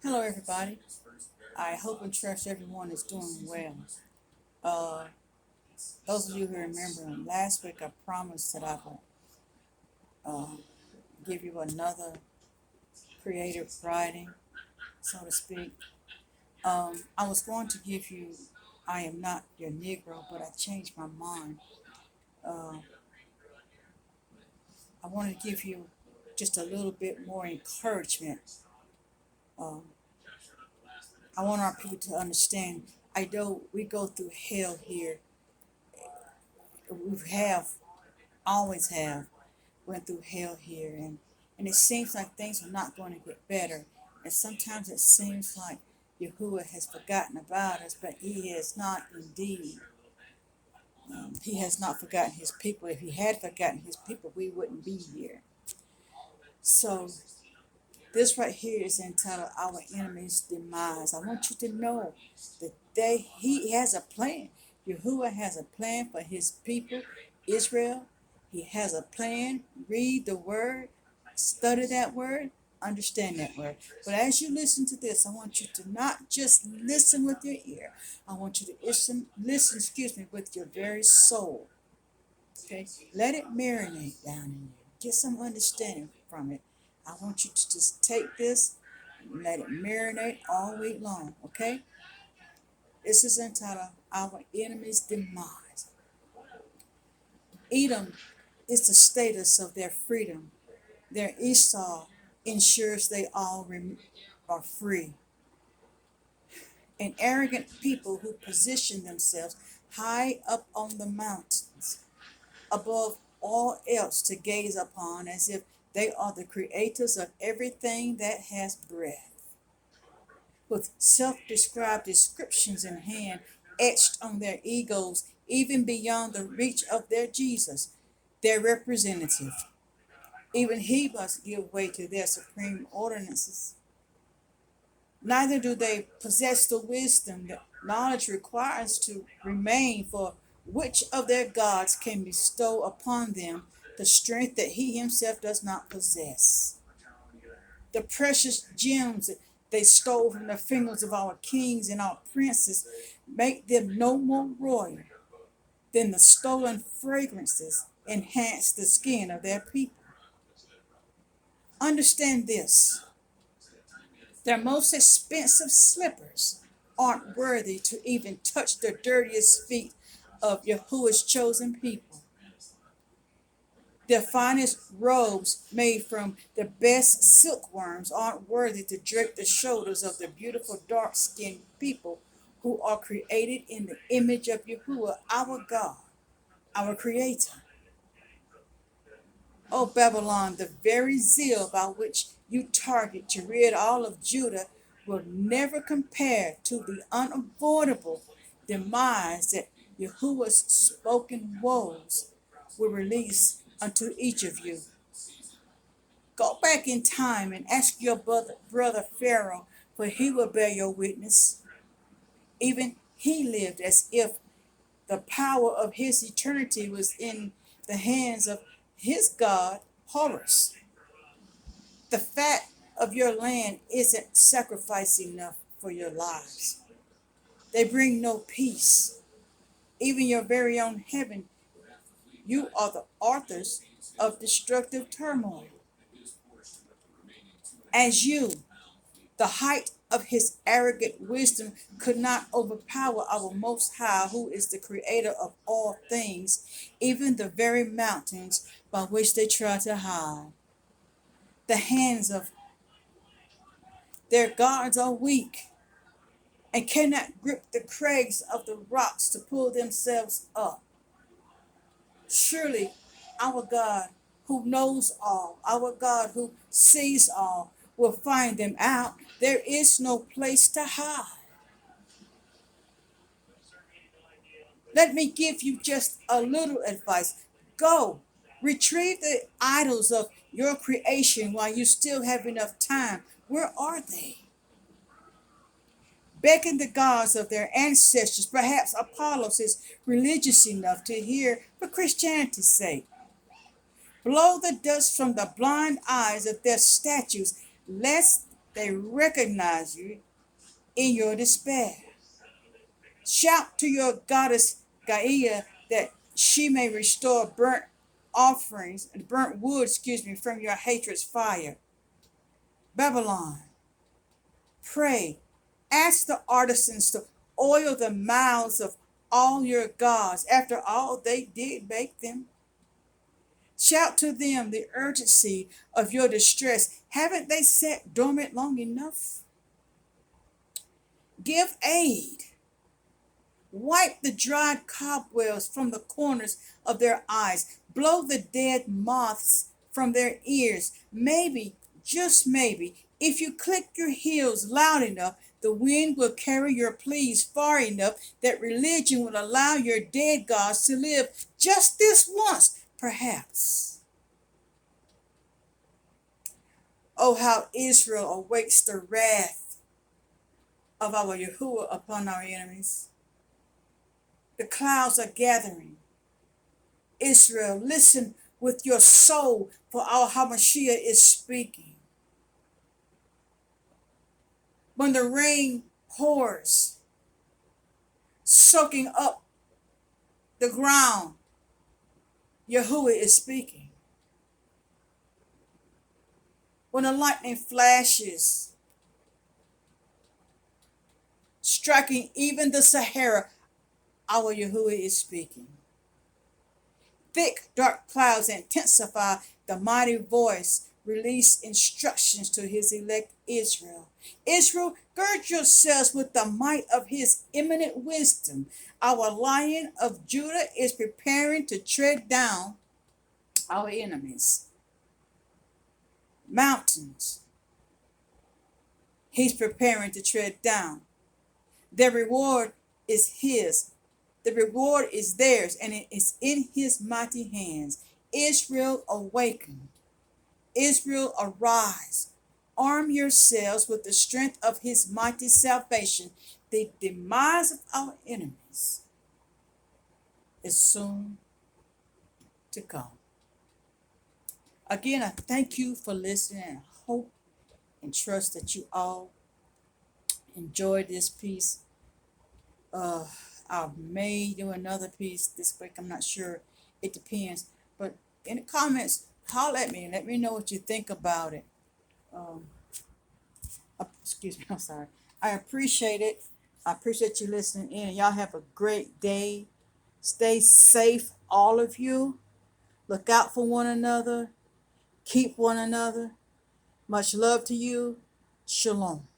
Hello, everybody. I hope and trust everyone is doing well. Uh, those of you who remember, last week I promised that I would uh, give you another creative writing, so to speak. I was going to give you I Am Not Your Negro, but I changed my mind. Uh, I wanted to give you just a little bit more encouragement. Um, I want our people to understand. I know we go through hell here. We have, always have went through hell here, and it seems like things are not going to get better. And sometimes it seems like Yahuwah has forgotten about us, but he has not indeed. He has not forgotten his people. If he had forgotten his people, we wouldn't be here. So this right here is entitled Our Enemy's Demise. I want you to know that he has a plan. Yahuwah has a plan for his people, Israel. He has a plan. Read the word, study that word, understand that word. But as you listen to this, I want you to not just listen with your ear. I want you to listen, with your very soul. Okay? Let it marinate down in you. Get some understanding from it. I want you to just take this and let it marinate all week long. Okay? This is entitled Our Enemy's Demise. Edom is the status of their freedom. Their Esau ensures they all are free. An arrogant people who position themselves high up on the mountains, above all else to gaze upon, as if they are the creators of everything that has breath. With self-described descriptions in hand, etched on their egos, even beyond the reach of their Jesus, their representative. Even he must give way to their supreme ordinances. Neither do they possess the wisdom that knowledge requires to remain, for which of their gods can bestow upon them the strength that he himself does not possess? The precious gems that they stole from the fingers of our kings and our princes make them no more royal than the stolen fragrances enhance the skin of their people. Understand this. Their most expensive slippers aren't worthy to even touch the dirtiest feet of Yahuwah's chosen people. Their finest robes, made from the best silkworms, aren't worthy to drape the shoulders of the beautiful dark-skinned people who are created in the image of Yahuwah, our God, our Creator. O Babylon, the very zeal by which you target to rid all of Judah will never compare to the unavoidable demise that Yahuwah's spoken woes will release unto each of you. Go back in time and ask your brother Pharaoh, for he will bear your witness. Even he lived as if the power of his eternity was in the hands of his god, Horus. The fat of your land isn't sacrifice enough for your lives. They bring no peace. Even your very own heaven, you are the authors of destructive turmoil. As you, the height of his arrogant wisdom, could not overpower our Most High, who is the creator of all things, even the very mountains by which they try to hide. The hands of their gods are weak and cannot grip the crags of the rocks to pull themselves up. Surely our God, who knows all, our God who sees all, will find them out. There is no place to hide. Let me give you just a little advice. Go, retrieve the idols of your creation while you still have enough time. Where are they? Beckon the gods of their ancestors. Perhaps Apollos is religious enough to hear for Christianity's sake. Blow the dust from the blind eyes of their statues, lest They recognize you in your despair. Shout to your goddess Gaia that she may restore burnt wood, from your hatred's fire. Babylon, pray. Ask the artisans to oil the mouths of all your gods. After all, they did make them. Shout to them the urgency of your distress. Haven't they sat dormant long enough? Give aid. Wipe the dried cobwebs from the corners of their eyes. Blow the dead moths from their ears. Maybe, just maybe, if you click your heels loud enough, the wind will carry your pleas far enough that religion will allow your dead gods to live just this once, perhaps. Oh, how Israel awaits the wrath of our Yahuwah upon our enemies. The clouds are gathering. Israel, listen with your soul, for our Hamashiach is speaking. When the rain pours, soaking up the ground, Yahuwah is speaking. When the lightning flashes, striking even the Sahara, our Yahuwah is speaking. Thick, dark clouds intensify the mighty voice, release instructions to his elect Israel. Israel, gird yourselves with the might of his imminent wisdom. Our Lion of Judah is preparing to tread down our enemies. Mountains, he's preparing to tread down. Their reward is his. The reward is theirs, and it is in his mighty hands. Israel, awaken. Israel, arise. Arm yourselves with the strength of his mighty salvation. The demise of our enemies is soon to come. Again, I thank you for listening, and hope and trust that you all enjoy this piece. I may do another piece this week. I'm not sure. It depends. But in the comments, holler at me and let me know what you think about it. Excuse me. I'm sorry. I appreciate it. I appreciate you listening in. Y'all have a great day. Stay safe, all of you. Look out for one another. Keep one another. Much love to you. Shalom.